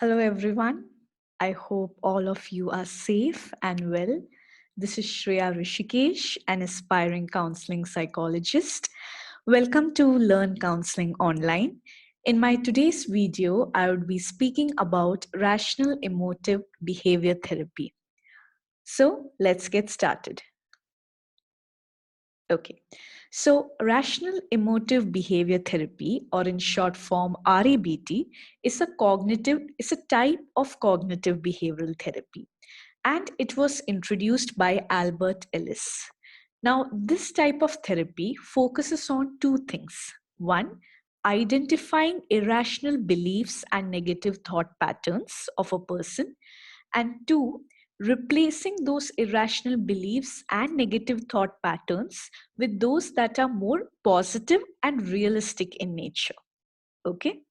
Hello, everyone. I hope all of you are safe and well. This is Shreya Rishikesh, an aspiring counseling psychologist. Welcome to Learn Counseling Online. In my today's video, I would be speaking about Rational Emotive Behavior Therapy. So let's get started. Okay, so Rational Emotive Behavior Therapy, or in short form REBT, is a type of cognitive behavioral therapy, and it was introduced by Albert Ellis. Now, this type of therapy focuses on two things. One, identifying irrational beliefs and negative thought patterns of a person, and two, replacing those irrational beliefs and negative thought patterns with those that are more positive and realistic in nature. Okay?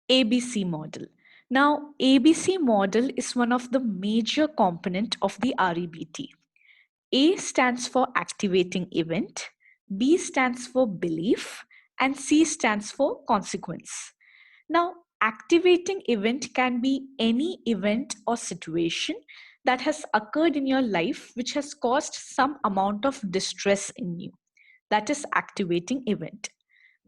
ABC model. Now, ABC model is one of the major component of the REBT. A stands for activating event, B stands for belief, and C stands for consequence. Now, activating event can be any event or situation that has occurred in your life which has caused some amount of distress in you. That is activating event.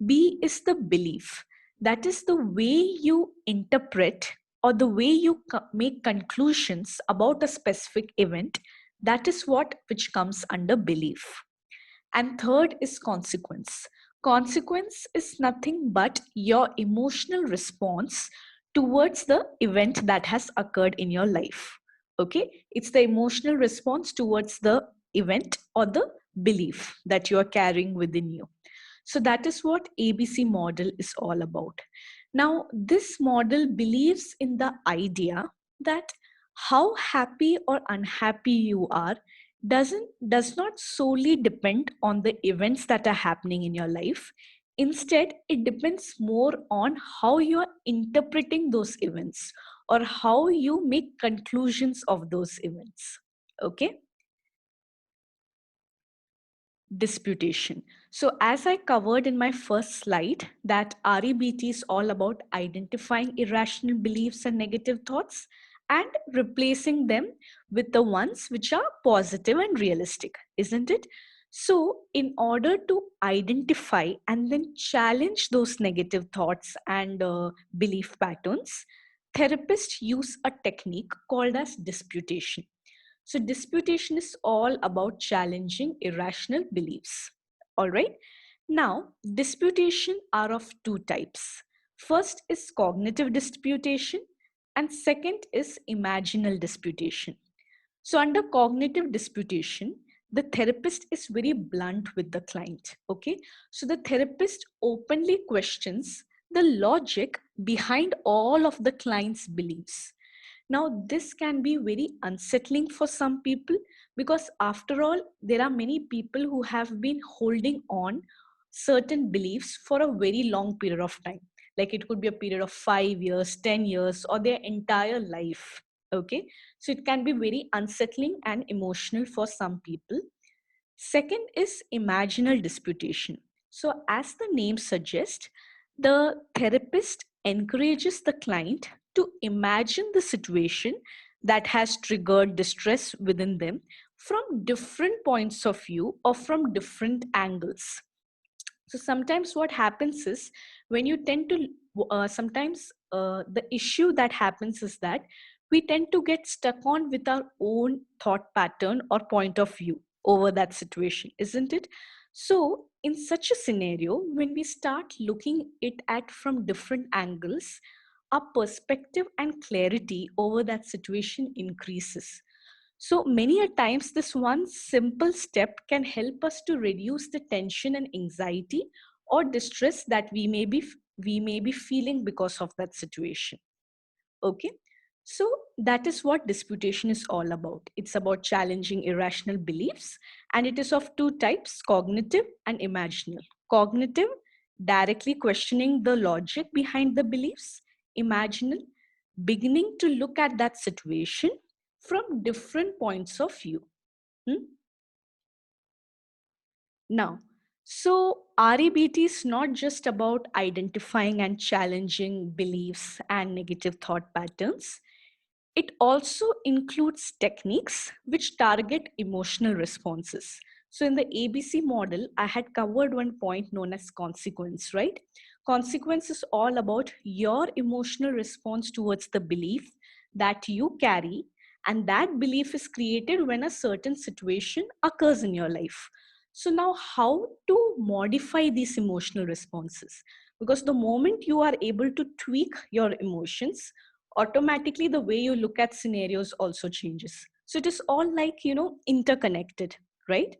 B is the belief. That is the way you interpret or the way you make conclusions about a specific event. That is what which comes under belief. And third is consequence. Consequence is nothing but your emotional response towards the event that has occurred in your life. Okay, it's the emotional response towards the event or the belief that you are carrying within you. So that is what ABC model is all about. Now, this model believes in the idea that how happy or unhappy you are does not solely depend on the events that are happening in your life. Instead, it depends more on how you are interpreting those events or how you make conclusions of those events. Okay? Disputation. So as I covered in my first slide, that REBT is all about identifying irrational beliefs and negative thoughts and replacing them with the ones which are positive and realistic, isn't it? So in order to identify and then challenge those negative thoughts and belief patterns, therapists use a technique called as disputation. So, disputation is all about challenging irrational beliefs. All right. Now, disputation are of two types. First is cognitive disputation, and second is imaginal disputation. So, under cognitive disputation, the therapist is very blunt with the client. Okay. So, the therapist openly questions the logic behind all of the client's beliefs. Now, this can be very unsettling for some people because, after all, there are many people who have been holding on certain beliefs for a very long period of time. Like it could be a period of 5 years, 10 years, or their entire life. Okay, so it can be very unsettling and emotional for some people. Second is imaginal disputation. So, as the name suggests, the therapist encourages the client to imagine the situation that has triggered distress within them from different points of view or from different angles. So sometimes what happens is when you tend to sometimes the issue that happens is that we tend to get stuck on with our own thought pattern or point of view over that situation, isn't it? So in such a scenario, when we start looking it at from different angles, our perspective and clarity over that situation increases. So many a times, this one simple step can help us to reduce the tension and anxiety or distress that we may be feeling because of that situation. Okay, so that is what disputation is all about. It's about challenging irrational beliefs, and it is of two types: cognitive and imaginal. Cognitive, directly questioning the logic behind the beliefs; imaginal, beginning to look at that situation from different points of view. Hmm? Now, So, REBT is not just about identifying and challenging beliefs and negative thought patterns. It also includes techniques which target emotional responses. So, in the ABC model, I had covered one point known as consequence, right? Consequence is all about your emotional response towards the belief that you carry, and that belief is created when a certain situation occurs in your life. So, now how to modify these emotional responses? Because the moment you are able to tweak your emotions, automatically the way you look at scenarios also changes. So it is all like, interconnected, right?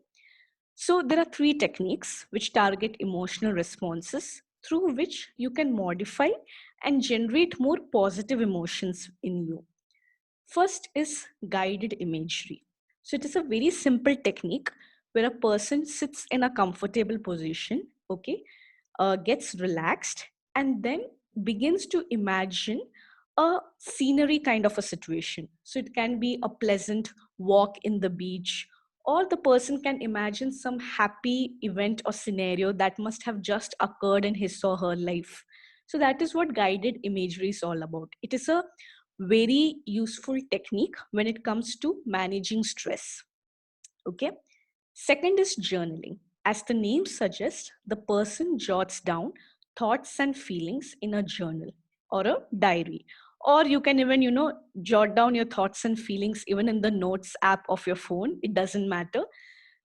So there are three techniques which target emotional responses through which you can modify and generate more positive emotions in you. First is guided imagery. So it is a very simple technique where a person sits in a comfortable position, okay, gets relaxed, and then begins to imagine a scenery kind of a situation. So it can be a pleasant walk in the beach, or the person can imagine some happy event or scenario that must have just occurred in his or her life. So that is what guided imagery is all about. It is a very useful technique when it comes to managing stress. Okay. Second is journaling. As the name suggests, the person jots down thoughts and feelings in a journal or a diary. Or you can even, jot down your thoughts and feelings even in the notes app of your phone. It doesn't matter.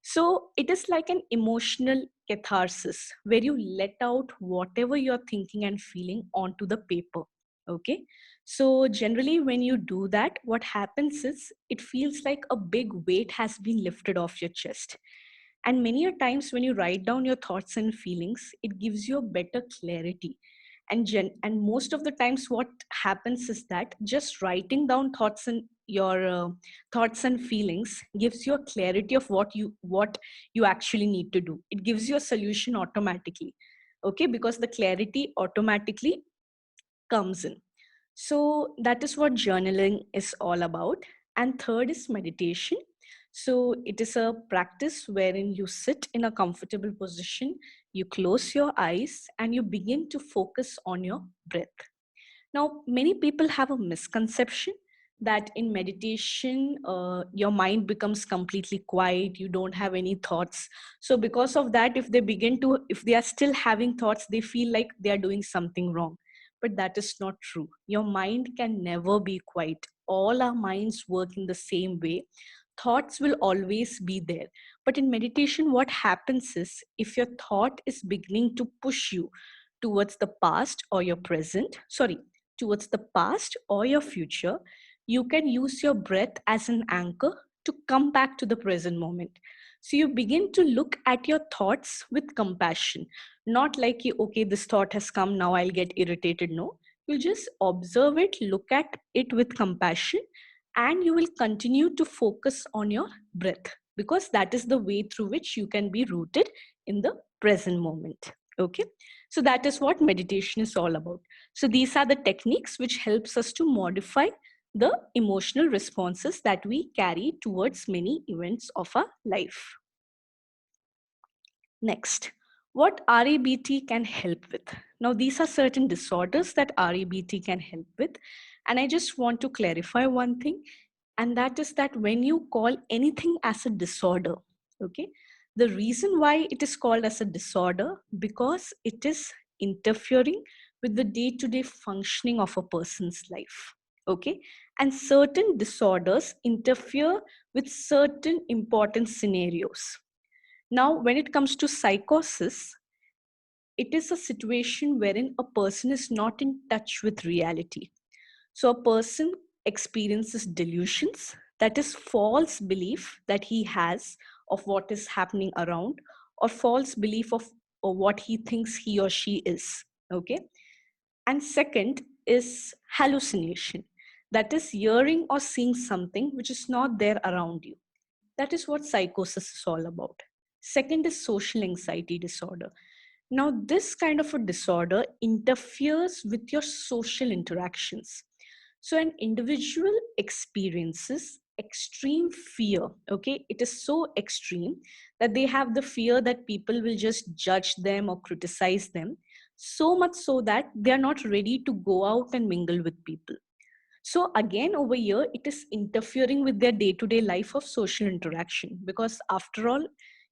So it is like an emotional catharsis where you let out whatever you're thinking and feeling onto the paper. Okay. So generally, when you do that, what happens is it feels like a big weight has been lifted off your chest. And many a times when you write down your thoughts and feelings, it gives you a better clarity. And most of the times what happens is that just writing down thoughts and your thoughts and feelings gives you a clarity of what you actually need to do. It gives you a solution automatically. Okay, because the clarity automatically comes in. So that is what journaling is all about. And third is meditation. So it is a practice wherein you sit in a comfortable position, you close your eyes, and you begin to focus on your breath. Now, many people have a misconception that in meditation, your mind becomes completely quiet, you don't have any thoughts. So, because of that, if they are still having thoughts, they feel like they are doing something wrong. But that is not true. Your mind can never be quiet. All our minds work in the same way. Thoughts will always be there. But in meditation, what happens is if your thought is beginning to push you towards the past or your present, sorry, towards the past or your future, you can use your breath as an anchor to come back to the present moment. So you begin to look at your thoughts with compassion, not like, okay, this thought has come, now I'll get irritated. No, you just observe it, look at it with compassion, and you will continue to focus on your breath because that is the way through which you can be rooted in the present moment. Okay, so that is what meditation is all about. So these are the techniques which helps us to modify the emotional responses that we carry towards many events of our life. Next, what REBT can help with. Now, these are certain disorders that REBT can help with. And I just want to clarify one thing, and that is that when you call anything as a disorder, okay, the reason why it is called as a disorder, because it is interfering with the day-to-day functioning of a person's life. Okay, and certain disorders interfere with certain important scenarios. Now, when it comes to psychosis, it is a situation wherein a person is not in touch with reality. So, a person experiences delusions, that is, false belief that he has of what is happening around, or false belief of or what he thinks he or she is. Okay. And second is hallucination, that is, hearing or seeing something which is not there around you. That is what psychosis is all about. Second is social anxiety disorder. Now, this kind of a disorder interferes with your social interactions. So, an individual experiences extreme fear. Okay, it is so extreme that they have the fear that people will just judge them or criticize them, so much so that they are not ready to go out and mingle with people. So again, over here, it is interfering with their day-to-day life of social interaction, because after all,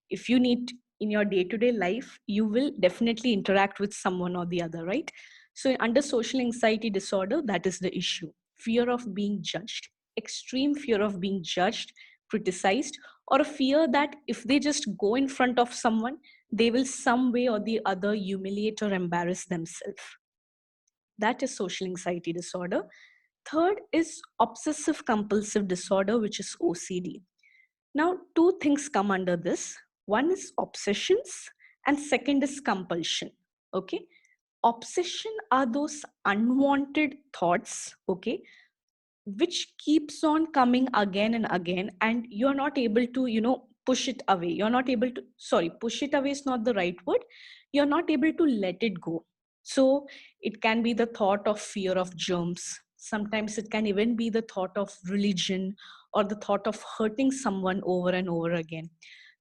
if you need in your day-to-day life, you will definitely interact with someone or the other, right? So under social anxiety disorder, that is the issue. Fear of being judged, extreme fear of being judged, criticized, or a fear that if they just go in front of someone, they will some way or the other humiliate or embarrass themselves. That is social anxiety disorder. Third is obsessive compulsive disorder, which is OCD. Now, two things come under this. One is obsessions, and second is compulsion. Okay. Obsession are those unwanted thoughts, okay, which keeps on coming again and again, and you're not able to, push it away. You're not able to, sorry, push it away is not the right word. You're not able to let it go. So it can be the thought of fear of germs. Sometimes it can even be the thought of religion or the thought of hurting someone over and over again.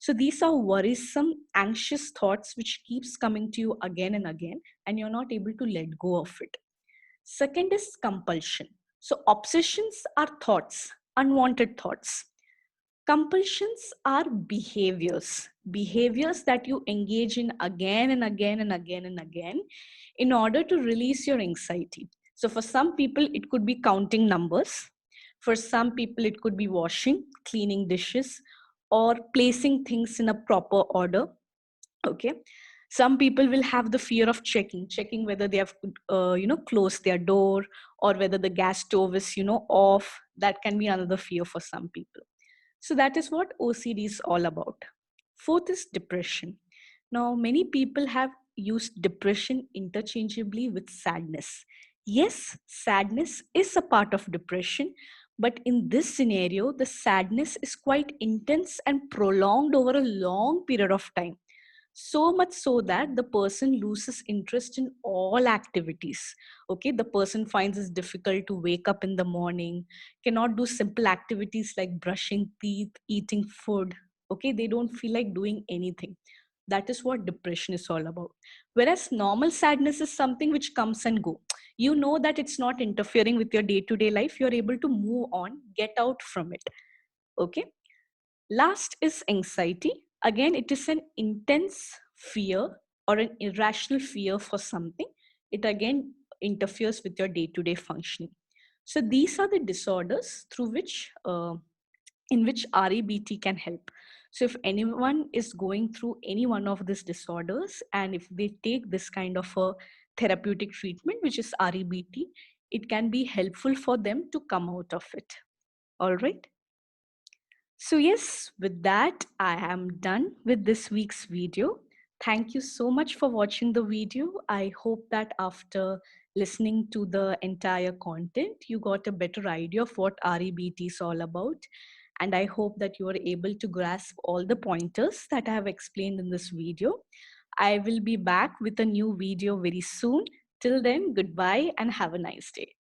So these are worrisome, anxious thoughts which keeps coming to you again and again, and you're not able to let go of it. Second is compulsion. So obsessions are thoughts, unwanted thoughts. Compulsions are behaviors that you engage in again and again and again and again in order to release your anxiety. So for some people, it could be counting numbers. For some people, it could be washing, cleaning dishes, or placing things in a proper order. Okay. Some people will have the fear of checking whether they have closed their door, or whether the gas stove is off. That can be another fear for some people. So that is what OCD is all about. Fourth is depression. Now, many people have used depression interchangeably with sadness. Yes, sadness is a part of depression, but in this scenario, the sadness is quite intense and prolonged over a long period of time, so much so that the person loses interest in all activities. Okay, the person finds it difficult to wake up in the morning, cannot do simple activities like brushing teeth, eating food. Okay, they don't feel like doing anything. That is what depression is all about. Whereas normal sadness is something which comes and go. You know that it's not interfering with your day-to-day life. You're able to move on, get out from it. Okay. Last is anxiety. Again, it is an intense fear or an irrational fear for something. It again interferes with your day-to-day functioning. So these are the disorders through which, in which REBT can help. So if anyone is going through any one of these disorders, and if they take this kind of a therapeutic treatment, which is REBT, it can be helpful for them to come out of it. All right. So yes, with that, I am done with this week's video. Thank you so much for watching the video. I hope that after listening to the entire content, you got a better idea of what REBT is all about. And I hope that you are able to grasp all the pointers that I have explained in this video. I will be back with a new video very soon. Till then, goodbye and have a nice day.